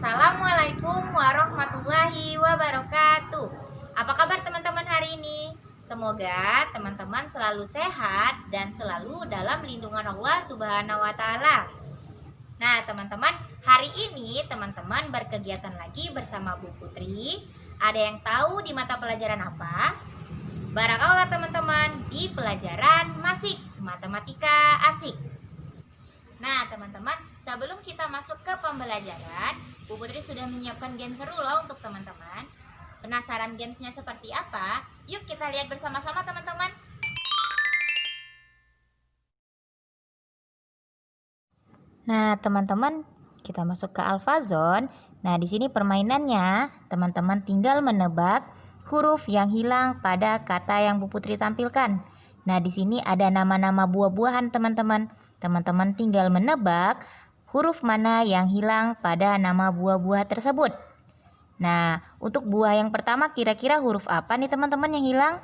Assalamualaikum warahmatullahi wabarakatuh. Apa kabar teman-teman hari ini? Semoga teman-teman selalu sehat dan selalu dalam lindungan Allah Subhanahu wa taala. Nah, teman-teman, hari ini teman-teman berkegiatan lagi bersama Bu Putri. Ada yang tahu di mata pelajaran apa? Barakallah teman-teman, di pelajaran Masik, Matematika Asik. Nah teman-teman, sebelum kita masuk ke pembelajaran, Bu Putri sudah menyiapkan game seru loh untuk teman-teman. Penasaran gamesnya seperti apa? Yuk kita lihat bersama-sama teman-teman. Nah teman-teman, kita masuk ke Alfazone. Nah di sini permainannya, teman-teman tinggal menebak huruf yang hilang pada kata yang Bu Putri tampilkan. Nah di sini ada nama-nama buah-buahan teman-teman. Teman-teman tinggal menebak huruf mana yang hilang pada nama buah-buah tersebut. Nah, untuk buah yang pertama kira-kira huruf apa nih teman-teman yang hilang?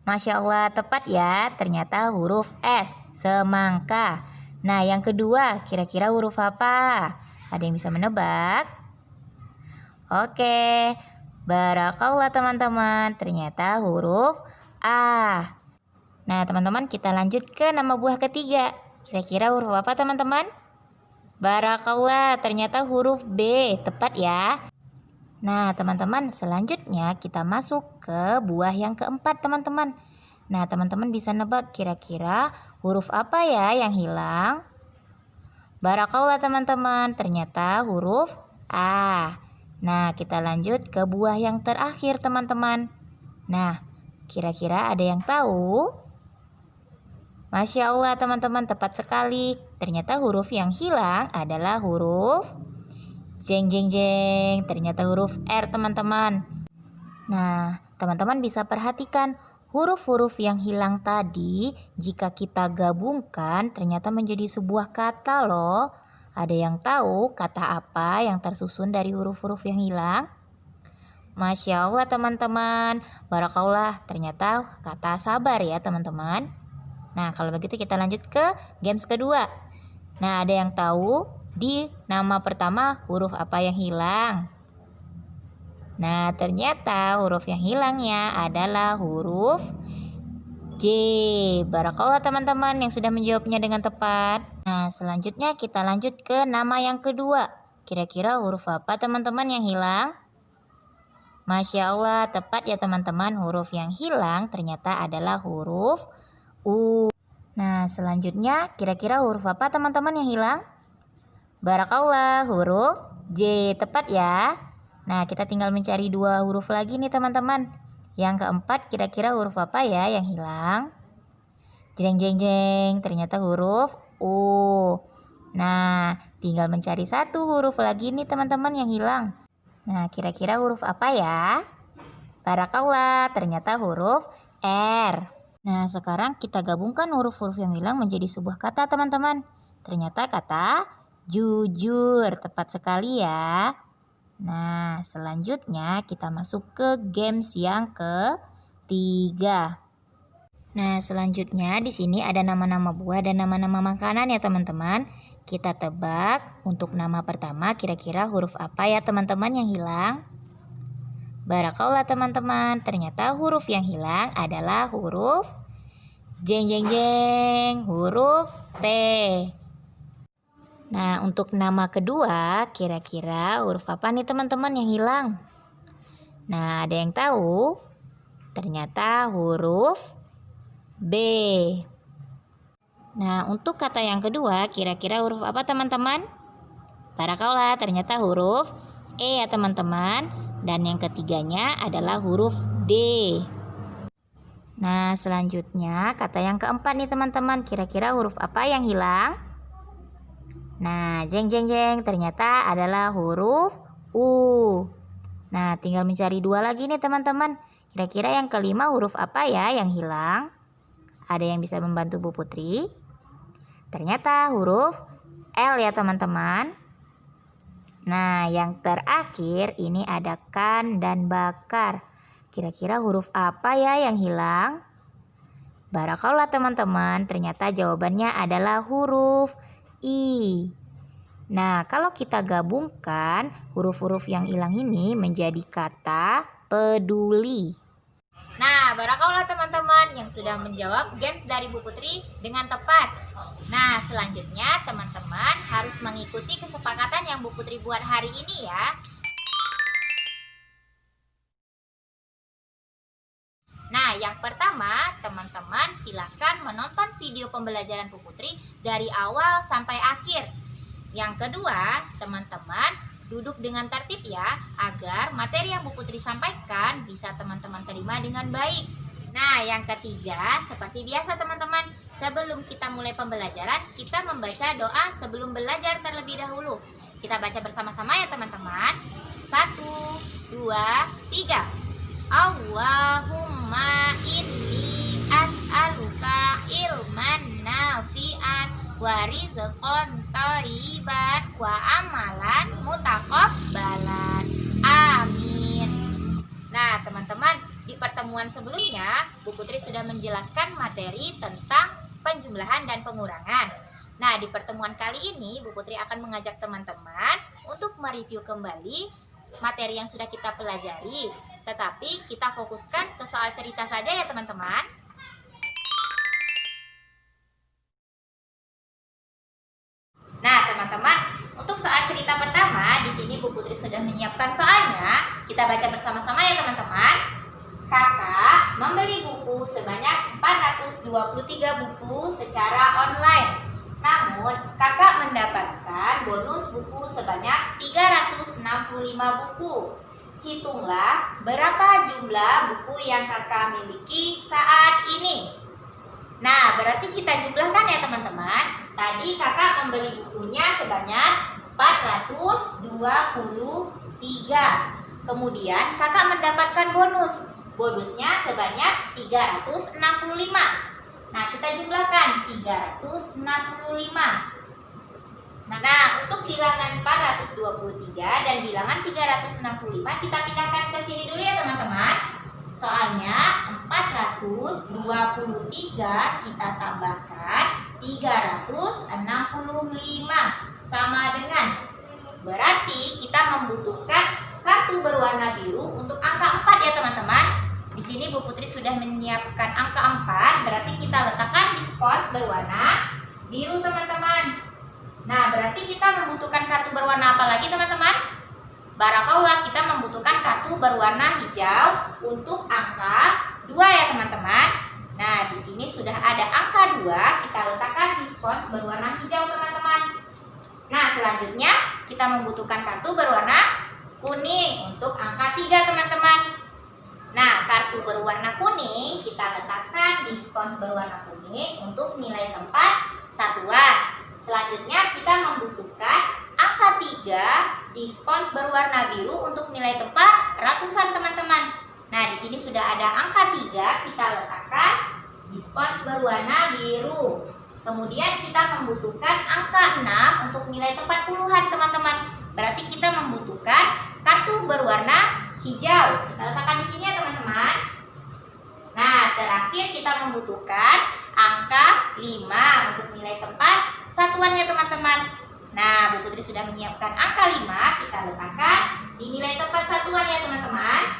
Masya Allah, tepat ya. Ternyata huruf S, semangka. Nah, yang kedua kira-kira huruf apa? Ada yang bisa menebak? Oke, barakallah teman-teman. Ternyata huruf A. Nah teman-teman, kita lanjut ke nama buah ketiga. Kira-kira huruf apa teman-teman? Barakallah, ternyata huruf B. Tepat ya. Nah teman-teman, selanjutnya kita masuk ke buah yang keempat teman-teman. Nah teman-teman bisa nebak kira-kira huruf apa ya yang hilang? Barakallah teman-teman, ternyata huruf A. Nah kita lanjut ke buah yang terakhir teman-teman. Nah kira-kira ada yang tahu? Masya Allah teman-teman, tepat sekali. Ternyata huruf yang hilang adalah huruf jeng jeng jeng. Ternyata huruf R teman-teman. Nah teman-teman bisa perhatikan huruf-huruf yang hilang tadi, jika kita gabungkan ternyata menjadi sebuah kata loh. Ada yang tahu kata apa yang tersusun dari huruf-huruf yang hilang? Masya Allah teman-teman, barakallah, ternyata kata sabar ya teman-teman. Nah kalau begitu kita lanjut ke games kedua. Nah ada yang tahu di nama pertama huruf apa yang hilang? Nah ternyata huruf yang hilangnya adalah huruf J. Barakallah teman-teman yang sudah menjawabnya dengan tepat. Nah selanjutnya kita lanjut ke nama yang kedua. Kira-kira huruf apa teman-teman yang hilang? Masya Allah, tepat ya teman-teman, huruf yang hilang ternyata adalah huruf U. Nah selanjutnya kira-kira huruf apa teman-teman yang hilang? Barakallah, huruf J. Tepat ya. Nah kita tinggal mencari dua huruf lagi nih teman-teman. Yang keempat kira-kira huruf apa ya yang hilang? Jeng jeng jeng, ternyata huruf U. Nah tinggal mencari satu huruf lagi nih teman-teman yang hilang. Nah kira-kira huruf apa ya? Barakallah, ternyata huruf R. Nah sekarang kita gabungkan huruf-huruf yang hilang menjadi sebuah kata teman-teman. Ternyata kata jujur. Tepat sekali ya. Nah selanjutnya kita masuk ke games yang ketiga. Nah selanjutnya di sini ada nama-nama buah dan nama-nama makanan ya teman-teman. Kita tebak untuk nama pertama kira-kira huruf apa ya teman-teman yang hilang? Barakallah teman-teman, ternyata huruf yang hilang adalah huruf jeng jeng jeng, huruf T. Nah untuk nama kedua kira-kira huruf apa nih teman-teman yang hilang? Nah ada yang tahu? Ternyata huruf B. Nah untuk kata yang kedua kira-kira huruf apa teman-teman? Barakallah, ternyata huruf E ya teman-teman. Dan yang ketiganya adalah huruf D. Nah selanjutnya kata yang keempat nih teman-teman, kira-kira huruf apa yang hilang? Nah jeng jeng jeng, ternyata adalah huruf U. Nah tinggal mencari dua lagi nih teman-teman. Kira-kira yang kelima huruf apa ya yang hilang? Ada yang bisa membantu Bu Putri? Ternyata huruf L ya teman-teman. Nah yang terakhir ini ada kan dan bakar. Kira-kira huruf apa ya yang hilang? Barakallah teman-teman, ternyata jawabannya adalah huruf I. Nah, kalau kita gabungkan huruf-huruf yang hilang ini menjadi kata peduli. Nah, barakallah teman-teman yang sudah menjawab games dari Bu Putri dengan tepat. Nah, selanjutnya teman-teman harus mengikuti kesepakatan yang Bu Putri buat hari ini ya. Nah, yang pertama, teman-teman silakan menonton video pembelajaran Bu Putri dari awal sampai akhir. Yang kedua, teman-teman duduk dengan tertib ya, agar materi yang Bu Putri sampaikan bisa teman-teman terima dengan baik. Nah, yang ketiga, seperti biasa teman-teman, sebelum kita mulai pembelajaran, kita membaca doa sebelum belajar terlebih dahulu. Kita baca bersama-sama ya teman-teman. 1, 2, 3. Allahumma inni as'aluka ilman nafi'an wa rizqan thayyiban wa amalan mutaqabbalan. Amin. Nah, teman-teman, di pertemuan sebelumnya Bu Putri sudah menjelaskan materi tentang penjumlahan dan pengurangan. Nah, di pertemuan kali ini Bu Putri akan mengajak teman-teman untuk mereview kembali materi yang sudah kita pelajari. Tetapi kita fokuskan ke soal cerita saja ya teman-teman. Nah teman-teman, untuk soal cerita pertama, di sini Bu Putri sudah menyiapkan soalnya. Kita baca bersama-sama ya teman-teman. Kakak membeli buku sebanyak 423 buku secara online. Namun, kakak mendapatkan bonus buku sebanyak 365 buku. Hitunglah berapa jumlah buku yang kakak miliki saat ini. Nah, berarti kita jumlahkan ya teman-teman. Tadi kakak membeli bukunya sebanyak 423. Kemudian kakak mendapatkan bonus. Bonusnya sebanyak 365. Nah, kita jumlahkan 365. Nah, untuk bilangan 423 dan bilangan 365 kita pindahkan ke sini dulu ya teman-teman. Soalnya 423 kita tambahkan 365 sama dengan, berarti kita membutuhkan kartu berwarna biru untuk angka 4 ya teman-teman. Di sini Bu Putri sudah menyiapkan angka 4, berarti kita letakkan di spot berwarna biru teman-teman. Nah, berarti kita membutuhkan kartu berwarna apa lagi teman-teman? Barakallah, kita membutuhkan kartu berwarna hijau untuk angka 2 ya teman-teman. Nah, di sini sudah ada angka 2, kita letakkan di spot berwarna hijau teman-teman. Nah, selanjutnya kita membutuhkan kartu berwarna kuning untuk angka 3 teman-teman. Nah, kartu berwarna kuning kita letakkan di spons berwarna kuning untuk nilai tempat satuan. Selanjutnya kita membutuhkan angka 3 di spons berwarna biru untuk nilai tempat ratusan teman-teman. Nah, di sini sudah ada angka 3, kita letakkan di spons berwarna biru. Kemudian kita membutuhkan angka 6 untuk nilai tempat puluhan teman-teman. Berarti kita membutuhkan kartu berwarna hijau. Kita letakkan di sini ya teman-teman. Nah, terakhir kita membutuhkan angka 5 untuk nilai tempat satuannya teman-teman. Nah, Bu Putri sudah menyiapkan angka 5, kita letakkan di nilai tempat satuan ya teman-teman.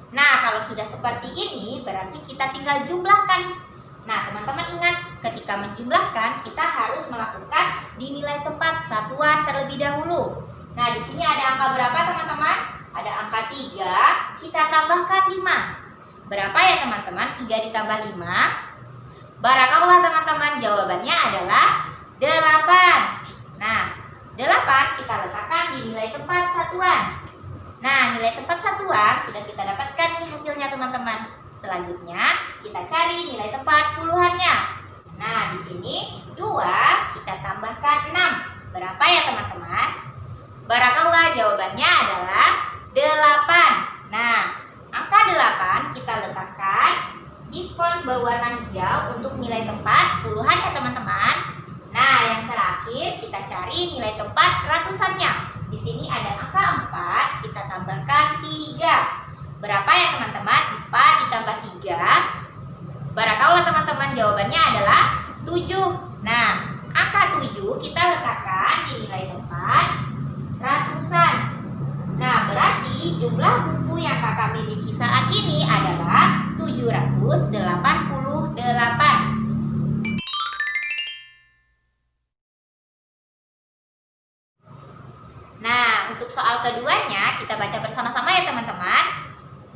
Nah, kalau sudah seperti ini berarti kita tinggal jumlahkan. Nah, teman-teman ingat, ketika menjumlahkan kita harus melakukan di nilai tempat satuan terlebih dahulu. Nah, di sini ada angka berapa teman-teman? Ada angka 3, kita tambahkan 5. Berapa ya teman-teman? 3 ditambah 5. Barakallah teman-teman, jawabannya adalah 8. Nah, 8 kita letakkan di nilai tempat satuan. Nah, nilai tempat satuan sudah kita dapatkan nih hasilnya teman-teman. Selanjutnya kita cari nilai tempat puluhannya. Nah, di sini 2 kita tambahkan 6. Berapa ya teman-teman? Barakallah, jawabannya adalah 8. Nah, angka 8 kita letakkan di spons berwarna hijau untuk nilai tempat puluhan ya teman-teman. Nah, yang terakhir kita cari nilai tempat ratusannya. Di sini ada angka 4, kita tambahkan 3. Berapa ya teman-teman? 4 ditambah 3. Barakallah teman-teman, jawabannya adalah 7. Nah, angka 7 kita letakkan di nilai tempat ratusan. Nah, berarti jumlah buku yang kakak miliki saat ini adalah 788. Nah, untuk soal keduanya kita baca bersama-sama ya teman-teman.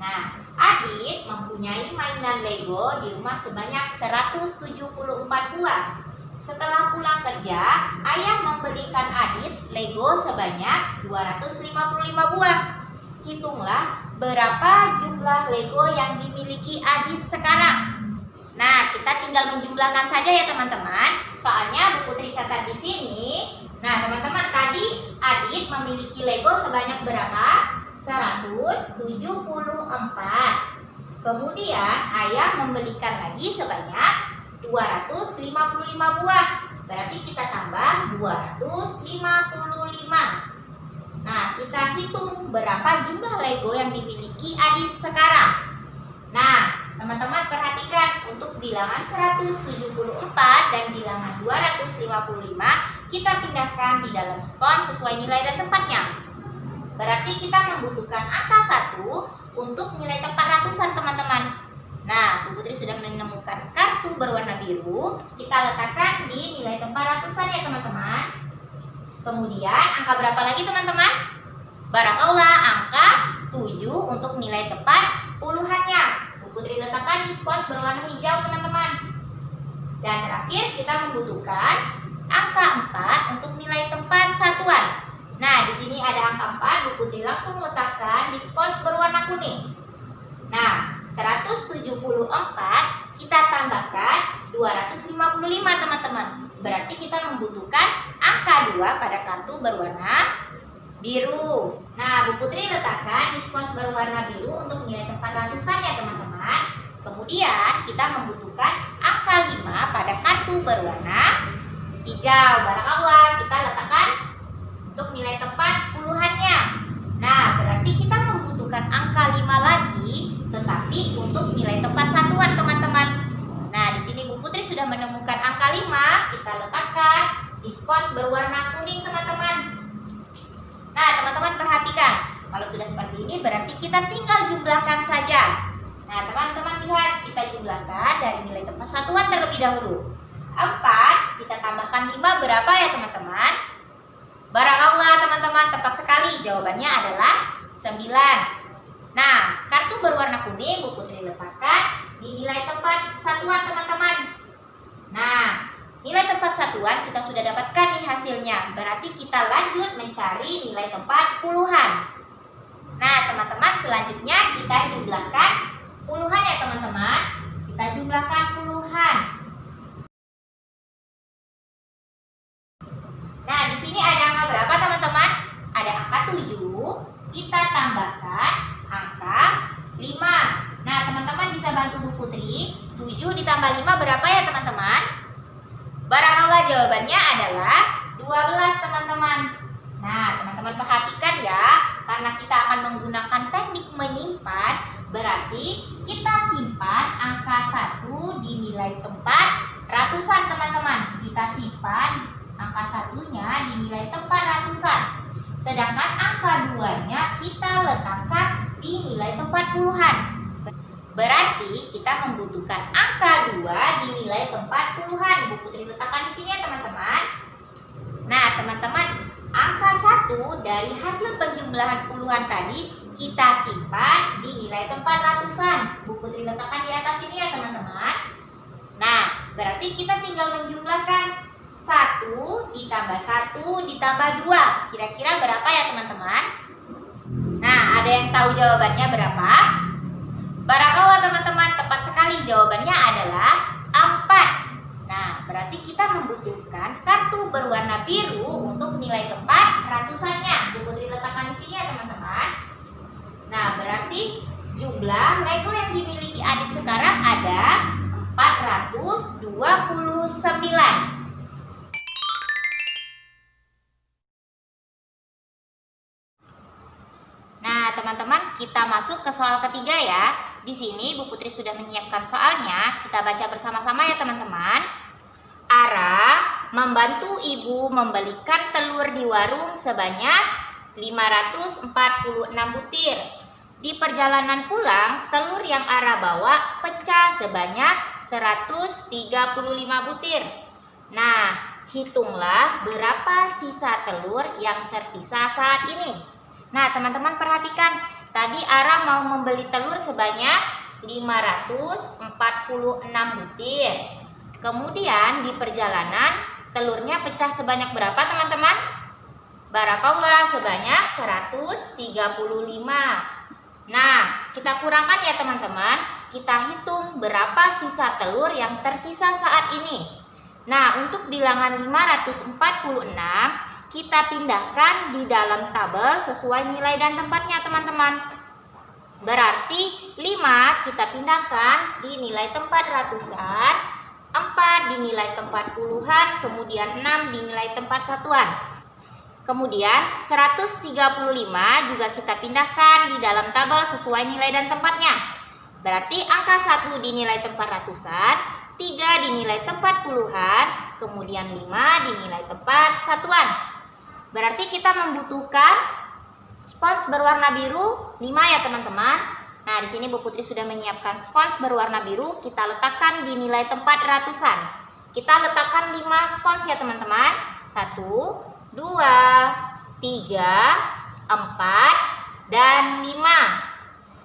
Nah, Adit mempunyai mainan Lego di rumah sebanyak 174 buah. Setelah pulang kerja, ayah membelikan Adit Lego sebanyak 255 buah. Hitunglah berapa jumlah Lego yang dimiliki Adit sekarang. Nah, kita tinggal menjumlahkan saja ya teman-teman. Soalnya Bu Putri catat di sini. Nah, teman-teman, tadi Adit memiliki Lego sebanyak berapa? 174. Kemudian ayah membelikan lagi sebanyak 255 buah. Berarti kita tambah 255. Nah, kita hitung berapa jumlah Lego yang dimiliki Adit sekarang. Nah, teman-teman perhatikan untuk bilangan 174 dan bilangan 255 kita pindahkan di dalam spons sesuai nilai dan tempatnya. Berarti kita membutuhkan angka 1 untuk nilai tempat ratusan teman-teman. Nah, Bu Putri sudah menemukan kartu berwarna biru. Kita letakkan di nilai tempat ratusan ya teman-teman. Kemudian angka berapa lagi teman-teman? Barakallah, angka 7 untuk nilai tempat puluhannya. Bu Putri letakkan di spons berwarna hijau teman-teman. Dan terakhir kita membutuhkan angka 4 untuk nilai tempat satuan. Nah, di sini ada angka 4, Bu Putri langsung letakkan di spons berwarna kuning. Nah, 174 kita tambahkan 255 teman-teman. Berarti kita membutuhkan angka 2 pada kartu berwarna biru. Nah, Bu Putri letakkan di spons berwarna biru untuk nilai tempat ratusan ya teman-teman. Kemudian kita membutuhkan angka 5 pada kartu berwarna hijau. Barakallah, kita letakkan untuk nilai tempat puluhannya. Nah, berarti kita membutuhkan angka 5 lagi, tetapi untuk nilai tempat satuan teman-teman. Nah, di sini Bu Putri sudah menemukan angka 5, kita letakkan di spons berwarna kuning teman-teman. Nah, teman-teman perhatikan, kalau sudah seperti ini berarti kita tinggal jumlahkan saja. Nah, teman-teman lihat, kita jumlahkan dari nilai tempat satuan terlebih dahulu. 4, kita tambahkan 5 berapa ya teman-teman? Barakallah teman-teman, tepat sekali, jawabannya adalah 9. Nah, kartu berwarna kuning Bu Putri letakkan di nilai tempat satuan teman-teman. Nah, nilai tempat satuan kita sudah dapatkan nih hasilnya. Berarti kita lanjut mencari nilai tempat puluhan. Nah, teman-teman, selanjutnya kita jumlahkan puluhan ya teman-teman. Kita jumlahkan puluhan. Nah, di sini ada angka berapa teman-teman? Ada angka 7. Kita tambahkan angka 5. Nah, teman-teman bisa bantu Bu Putri. 7 ditambah 5 berapa ya teman-teman? Barakallah, jawabannya adalah 12 teman-teman. Nah, teman-teman perhatikan ya, karena kita akan menggunakan teknik menyimpan, berarti kita simpan angka 1 di nilai tempat ratusan teman-teman. Kita simpan angka 1-nya di nilai tempat ratusan. Sedangkan angka 2-nya kita letakkan di nilai tempat puluhan. Berarti kita membutuhkan angka 2 di nilai tempat puluhan. Bu Putri letakkan di sini ya teman-teman. Nah, teman-teman, angka 1 dari hasil penjumlahan puluhan tadi kita simpan di nilai tempat ratusan. Bu Putri letakkan di atas sini ya teman-teman. Nah, berarti kita tinggal menjumlahkan 1 ditambah 1 ditambah 2. Kira-kira berapa ya teman-teman? Nah, ada yang tahu jawabannya berapa? Barakallah teman-teman, tepat sekali, jawabannya adalah 4. Nah, berarti kita membutuhkan kartu berwarna biru untuk nilai tempat ratusannya. Bu Putri letakkan di sini ya teman-teman. Nah, berarti jumlah Lego yang dimiliki Adit sekarang ada 429. Nah, teman-teman, kita masuk ke soal ketiga ya. Di sini Bu Putri sudah menyiapkan soalnya. Kita baca bersama-sama ya, teman-teman. Ara membantu ibu membelikan telur di warung sebanyak 546 butir. Di perjalanan pulang, telur yang Ara bawa pecah sebanyak 135 butir. Nah, hitunglah berapa sisa telur yang tersisa saat ini. Nah, teman-teman perhatikan, tadi Ara mau membeli telur sebanyak 546 butir. Kemudian di perjalanan telurnya pecah sebanyak berapa, teman-teman? Barakallah, sebanyak 135. Nah, kita kurangkan ya teman-teman. Kita hitung berapa sisa telur yang tersisa saat ini. Nah, untuk bilangan 546 kita pindahkan di dalam tabel sesuai nilai dan tempatnya, teman-teman. Berarti 5 kita pindahkan di nilai tempat ratusan, 4 di nilai tempat puluhan, kemudian 6 di nilai tempat satuan. Kemudian 135 juga kita pindahkan di dalam tabel sesuai nilai dan tempatnya. Berarti angka 1 di nilai tempat ratusan, 3 di nilai tempat puluhan, kemudian 5 di nilai tempat satuan. Berarti kita membutuhkan spons berwarna biru 5 ya teman-teman. Nah, di sini Bu Putri sudah menyiapkan spons berwarna biru, kita letakkan di nilai tempat ratusan. Kita letakkan 5 spons ya teman-teman. 1, 2, 3, 4, dan 5.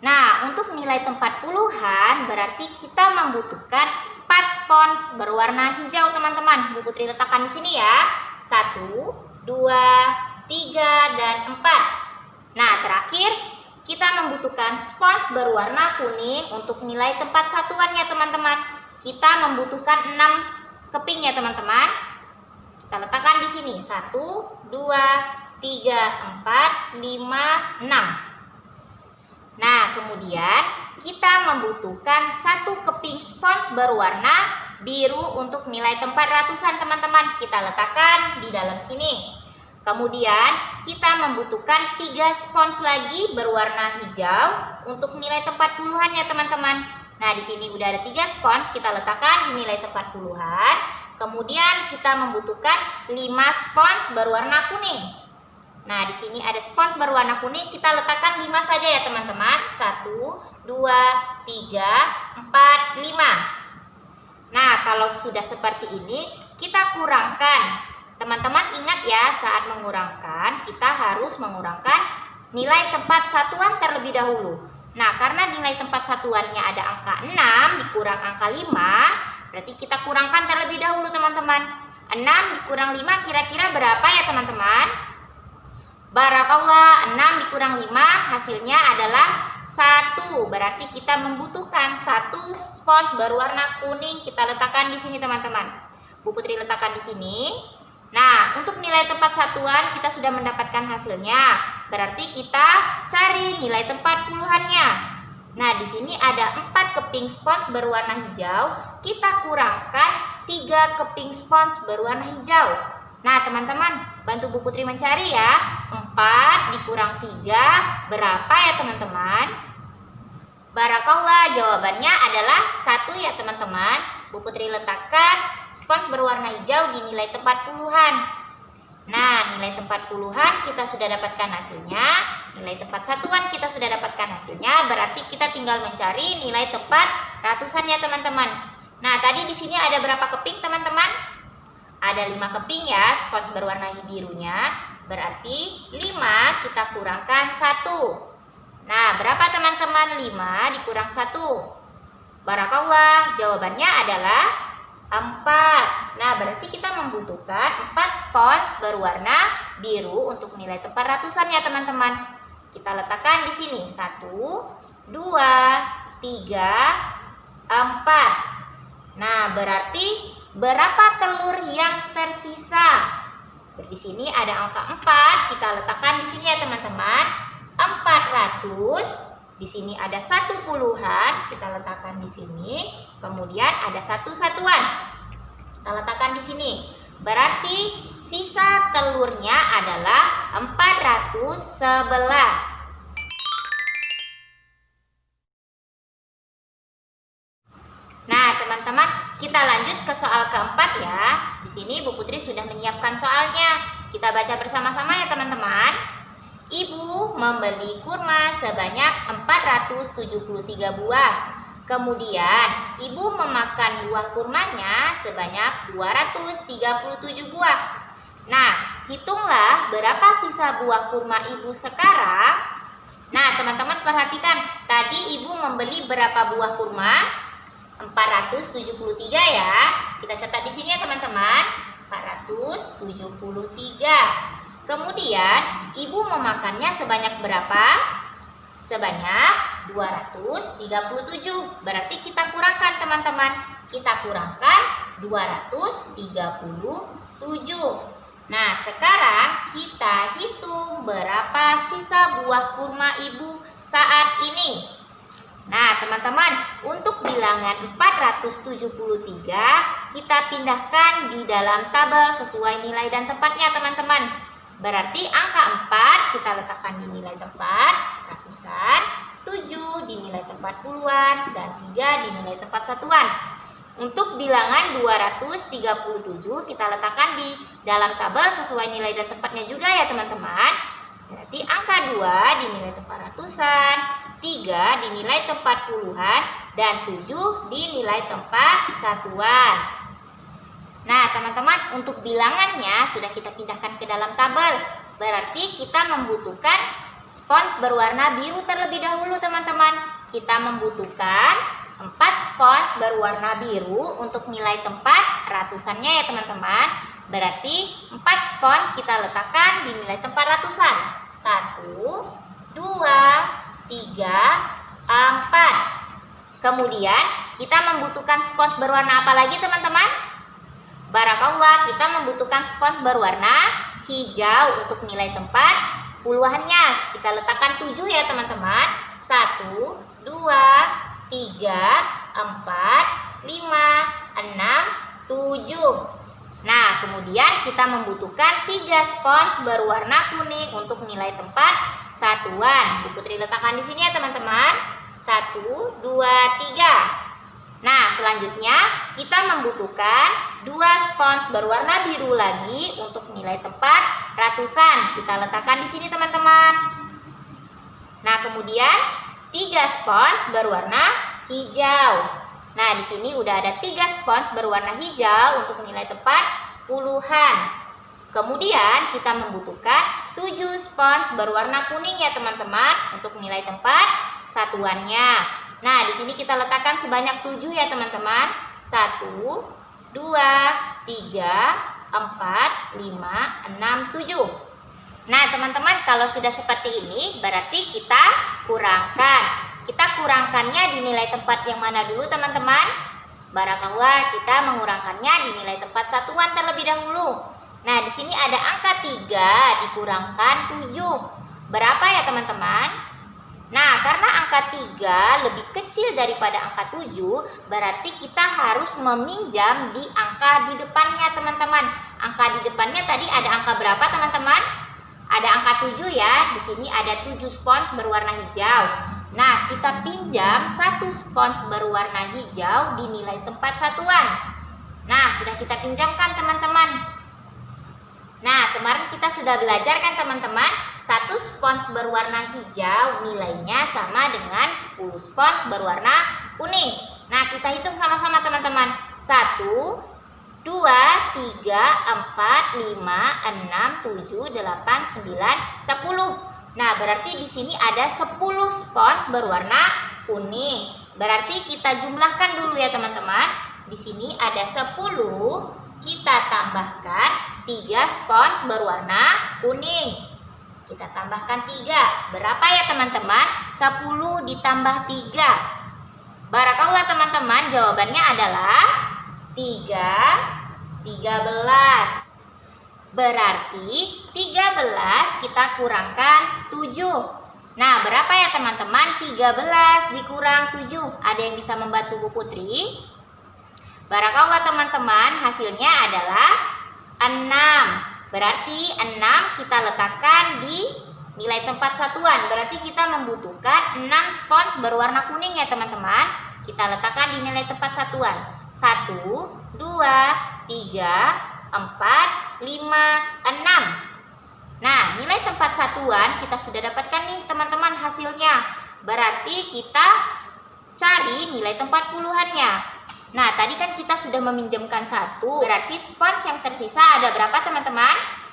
Nah, untuk nilai tempat puluhan berarti kita membutuhkan 4 spons berwarna hijau teman-teman. Bu Putri letakkan di sini ya. 1, 2, 3, dan 4. Nah, terakhir kita membutuhkan spons berwarna kuning untuk nilai tempat satuannya teman-teman. Kita membutuhkan 6 keping ya teman-teman. Kita letakkan di sini 1, 2, 3, 4, 5, 6. Nah, kemudian kita membutuhkan 1 keping spons berwarna biru untuk nilai tempat ratusan teman-teman. Kita letakkan di dalam sini. Kemudian kita membutuhkan 3 spons lagi berwarna hijau untuk nilai tempat puluhan ya teman-teman. Nah, di sini udah ada 3 spons, kita letakkan di nilai tempat puluhan. Kemudian kita membutuhkan 5 spons berwarna kuning. Nah, di sini ada spons berwarna kuning, kita letakkan 5 saja ya teman-teman. 1, 2, 3, 4, 5. Nah, kalau sudah seperti ini, kita kurangkan. Teman-teman ingat ya, saat mengurangkan, kita harus mengurangkan nilai tempat satuan terlebih dahulu. Nah, karena nilai tempat satuannya ada angka 6 dikurang angka 5, berarti kita kurangkan terlebih dahulu teman-teman. 6 dikurang 5 kira-kira berapa ya teman-teman? Barakallah, 6 dikurang 5 hasilnya adalah 1. Berarti kita membutuhkan 1 spons berwarna kuning. Kita letakkan di sini teman-teman. Bu Putri letakkan di sini. Nah, untuk nilai tempat satuan kita sudah mendapatkan hasilnya. Berarti kita cari nilai tempat puluhannya. Nah, di sini ada 4 keping spons berwarna hijau. Kita kurangkan 3 keping spons berwarna hijau. Nah, teman-teman, bantu Bu Putri mencari ya. 4 dikurang 3 berapa ya teman-teman? Barakallah, jawabannya adalah 1 ya teman-teman. Bu Putri letakkan spons berwarna hijau di nilai tempat puluhan. Nah, nilai tempat puluhan kita sudah dapatkan hasilnya. Nilai tempat satuan kita sudah dapatkan hasilnya. Berarti kita tinggal mencari nilai tempat ratusan ya teman-teman. Nah, tadi di sini ada berapa keping teman-teman? Ada 5 keping ya spons berwarna birunya. Berarti 5 kita kurangkan 1. Nah, berapa teman-teman? 5 dikurang 1. Barakallah, jawabannya adalah 4. Nah, berarti kita membutuhkan 4 spons berwarna biru untuk nilai tempat ratusan ya teman-teman. Kita letakkan di sini 1, 2, 3, 4. Nah, berarti berapa telur yang tersisa? Di sini ada angka 4, kita letakkan di sini ya teman-teman. 400. Di sini ada 1 puluhan, kita letakkan di sini. Kemudian ada 1 satuan. Kita letakkan di sini. Berarti sisa telurnya adalah 411. Nah, teman-teman, kita lanjut ke soal keempat ya. Di sini Bu Putri sudah menyiapkan soalnya. Kita baca bersama-sama ya teman-teman. Ibu membeli kurma sebanyak 473 buah. Kemudian ibu memakan buah kurmanya sebanyak 237 buah. Nah, hitunglah berapa sisa buah kurma ibu sekarang. Nah, teman-teman perhatikan, tadi ibu membeli berapa buah kurma? 473 ya. Kita catat di sini ya teman-teman. 473. Kemudian ibu memakannya sebanyak berapa? Sebanyak 237. Berarti kita kurangkan teman-teman. Kita kurangkan 237. Nah, sekarang kita hitung berapa sisa buah kurma ibu saat ini. Nah, teman-teman, untuk bilangan 473 kita pindahkan di dalam tabel sesuai nilai dan tempatnya, teman-teman. Berarti angka 4 kita letakkan di nilai tempat ratusan, 7 di nilai tempat puluhan, dan 3 di nilai tempat satuan. Untuk bilangan 237 kita letakkan di dalam tabel sesuai nilai dan tempatnya juga ya teman-teman. Berarti angka 2 di nilai tempat ratusan, 3 di nilai tempat puluhan, dan 7 di nilai tempat satuan. Nah teman-teman, untuk bilangannya sudah kita pindahkan ke dalam tabel. Berarti kita membutuhkan spons berwarna biru terlebih dahulu teman-teman. Kita membutuhkan 4 spons berwarna biru untuk nilai tempat ratusannya ya teman-teman. Berarti 4 spons kita letakkan di nilai tempat ratusan. 1, 2, 3, 4. Kemudian kita membutuhkan spons berwarna apa lagi teman-teman? Barakallah, kita membutuhkan spons berwarna hijau untuk nilai tempat puluhannya. Kita letakkan 7 ya teman-teman. 1, 2, 3, 4, 5, 6, 7. Nah, kemudian kita membutuhkan 3 spons berwarna kuning untuk nilai tempat satuan. Bu Putri letakkan di sini ya teman-teman. 1, 2, 3. Nah, selanjutnya kita membutuhkan 2 spons berwarna biru lagi untuk nilai tempat ratusan. Kita letakkan di sini teman-teman. Nah, kemudian 3 spons berwarna hijau. Nah, di sini udah ada 3 spons berwarna hijau untuk nilai tempat puluhan. Kemudian kita membutuhkan 7 spons berwarna kuning ya teman-teman untuk nilai tempat satuannya. Nah, di sini kita letakkan sebanyak 7 ya teman-teman. 1, 2, 3, 4, 5, 6, 7. Nah teman-teman, kalau sudah seperti ini berarti kita kurangkan. Kita kurangkannya di nilai tempat yang mana dulu teman-teman? Barakallah, kita mengurangkannya di nilai tempat satuan terlebih dahulu. Nah di sini ada angka 3 dikurangkan 7. Berapa ya teman-teman? Nah karena angka 3 lebih kecil daripada angka 7, berarti kita harus meminjam di angka di depannya teman-teman. Angka di depannya tadi ada angka berapa teman-teman? Ada angka 7 ya. Di sini ada 7 spons berwarna hijau. Nah, kita pinjam 1 spons berwarna hijau di nilai tempat satuan. Nah, sudah kita pinjamkan teman-teman. Nah, kemarin kita sudah belajar kan teman-teman, 1 spons berwarna hijau nilainya sama dengan 10 spons berwarna kuning. Nah, kita hitung sama-sama teman-teman. 1, 2, 3, 4, 5, 6, 7, 8, 9, 10. Nah, berarti di sini ada 10 spons berwarna kuning. Berarti kita jumlahkan dulu ya teman-teman. Di sini ada 10, kita tambahkan 3 spons berwarna kuning. Kita tambahkan 3. Berapa ya teman-teman? 10 ditambah 3. Barakallah teman-teman, jawabannya adalah 13. Berarti 13 kita kurangkan 7. Nah, berapa ya teman-teman? 13 dikurang 7. Ada yang bisa membantu Bu Putri? Barakallah teman-teman, hasilnya adalah 6. Berarti 6 kita letakkan di nilai tempat satuan. Berarti kita membutuhkan 6 spons berwarna kuning ya teman-teman. Kita letakkan di nilai tempat satuan. 1, 2, 3, 4, 5, 6. Nah, nilai tempat satuan kita sudah dapatkan nih teman-teman hasilnya. Berarti kita cari nilai tempat puluhannya. Nah, tadi kan kita sudah meminjamkan 1, berarti spons yang tersisa ada berapa teman-teman?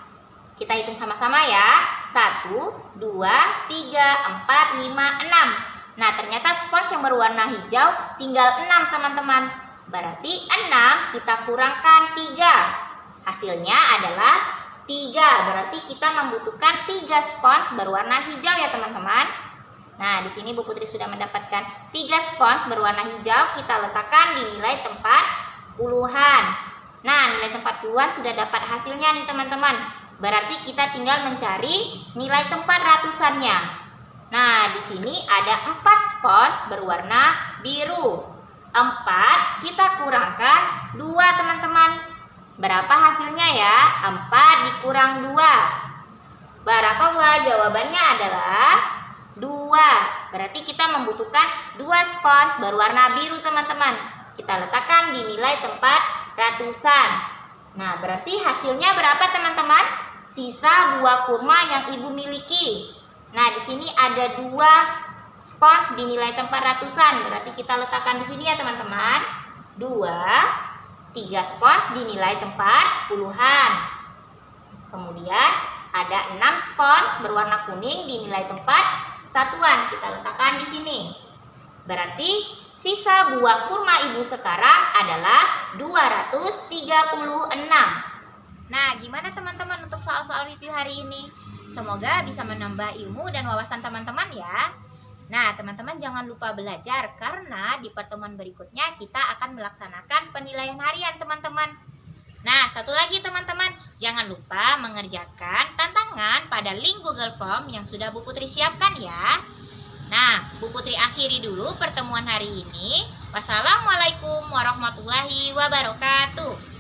Kita hitung sama-sama ya. 1, 2, 3, 4, 5, 6. Nah, ternyata spons yang berwarna hijau tinggal 6 teman-teman. Berarti 6 kita kurangkan 3. Hasilnya adalah 3. Berarti kita membutuhkan 3 spons berwarna hijau ya teman-teman. Nah, di sini Bu Putri sudah mendapatkan 3 spons berwarna hijau. Kita letakkan di nilai tempat puluhan. Nah, nilai tempat puluhan sudah dapat hasilnya nih teman-teman. Berarti kita tinggal mencari nilai tempat ratusannya. Nah, di sini ada 4 spons berwarna biru. 4 kita kurangkan 2 teman-teman. Berapa hasilnya ya? 4 dikurang 2. Barakallah, jawabannya adalah 2. Berarti kita membutuhkan 2 spons berwarna biru teman-teman. Kita letakkan di nilai tempat ratusan. Nah, berarti hasilnya berapa teman-teman? Sisa buah kurma yang ibu miliki. Nah, di sini ada 2 spons di nilai tempat ratusan. Berarti kita letakkan di sini ya teman-teman. 2, 3 spons di nilai tempat puluhan. Kemudian ada 6 spons berwarna kuning di nilai tempat satuan. Kita letakkan di sini. Berarti sisa buah kurma ibu sekarang adalah 236. Nah, gimana teman-teman untuk soal-soal review hari ini? Semoga bisa menambah ilmu dan wawasan teman-teman ya. Nah, teman-teman jangan lupa belajar karena di pertemuan berikutnya kita akan melaksanakan penilaian harian teman-teman. Nah, satu lagi teman-teman, jangan lupa mengerjakan tantangan pada link Google Form yang sudah Bu Putri siapkan ya. Nah, Bu Putri akhiri dulu pertemuan hari ini. Wassalamualaikum warahmatullahi wabarakatuh.